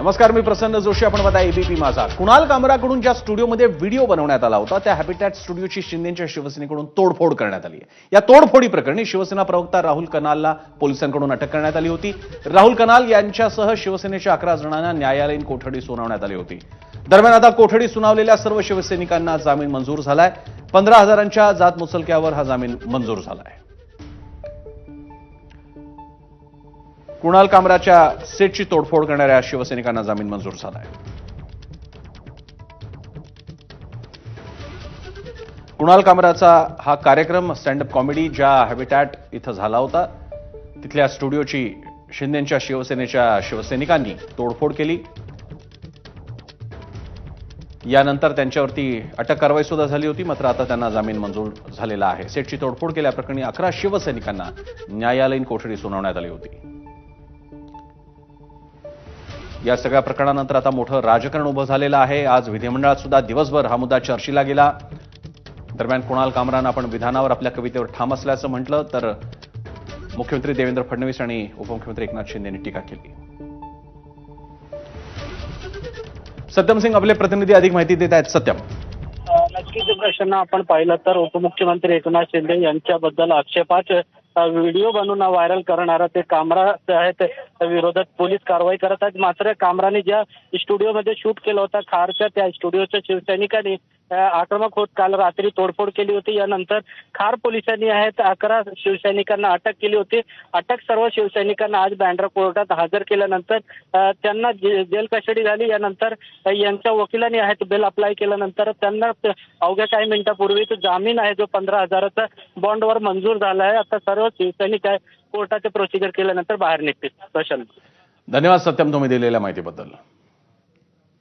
नमस्कार, मी प्रसन्न जोशी. आपण बघताय एबीपी माझा. कुणाल कामराकडून ज्या स्टुडिओमध्ये व्हिडिओ बनवण्यात आला होता त्या हॅबिटॅट स्टुडिओची शिंदेच्या शिवसेनेकडून तोडफोड करण्यात आली आहे. या तोडफोडी प्रकरणी शिवसेना प्रवक्ता राहुल कनालला पोलिसांकडून अटक करण्यात आली होती. राहुल कनाल यांच्यासह शिवसेनेच्या 11 जणांना न्यायालयीन कोठडी सुनावण्यात आली होती. दरम्यान आता कोठडी सुनावलेल्या सर्व शिवसैनिकांना जामीन मंजूर झालाय. 15,000च्या जात मुचलक्यावर हा जामीन मंजूर झालाय. कुणाल कामराच्या सेटची तोडफोड करणाऱ्या शिवसैनिकांना जामीन मंजूर झालाय. कुणाल कामराचा हा कार्यक्रम स्टँडअप कॉमेडी ज्या हॅबिटॅट इथं झाला होता तिथल्या स्टुडिओची शिंदेच्या शिवसेनेच्या शिवसैनिकांनी तोडफोड केली. यानंतर त्यांच्यावरती अटक कारवाई सुद्धा झाली होती. मात्र आता त्यांना जामीन मंजूर झालेला आहे. सेटची तोडफोड केल्याप्रकरणी 11 शिवसैनिकांना न्यायालयीन कोठडी सुनावण्यात आली होती. या सगळ्या प्रकरणानंतर आता मोठं राजकारण उभं झालेलं आहे. आज विधिमंडळात सुद्धा दिवसभर हा मुद्दा चर्चेला गेला. दरम्यान कुणाल कामरानं आपण विधानावर आपल्या कवितेवर ठाम असल्याचं म्हटलं तर मुख्यमंत्री देवेंद्र फडणवीस आणि उपमुख्यमंत्री एकनाथ शिंदे यांनी टीका केली. सत्यम सिंग आपले प्रतिनिधी अधिक माहिती देत आहेत. सत्यम, नक्कीच प्रश्न आपण पाहिलं तर उपमुख्यमंत्री एकनाथ शिंदे यांच्याबद्दल आक्षेपार्ह व्हिडिओ बनवून व्हायरल करणारा ते कामरा आहेत विरोधात पोलीस कारवाई करत आहेत. मात्र कामराने ज्या स्टुडिओमध्ये शूट केलं होतं खारच्या त्या स्टुडिओच्या शिवसैनिकांनी आक्रमक होत काल रात्री तोडफोड केली होती. यानंतर खार पोलिसांनी आहेत 11 शिवसैनिकांना अटक केली होती. अटक सर्व शिवसैनिकांना आज बँड्रा कोर्टात हजर केल्यानंतर त्यांना जेल कस्टडी झाली. यानंतर यांच्या वकिलांनी आहेत बेल अप्लाय केल्यानंतर त्यांना अवघ्या काही मिनिटापूर्वीच जामीन आहे जो 15,000चा बॉन्डवर मंजूर झाला आहे. आता सर्व शिवसैनिक कोर्टाचे प्रोसिजर केल्यानंतर बाहेर निघतील. प्रशांत, धन्यवाद सत्यम तुम्ही दिलेल्या माहितीबद्दल.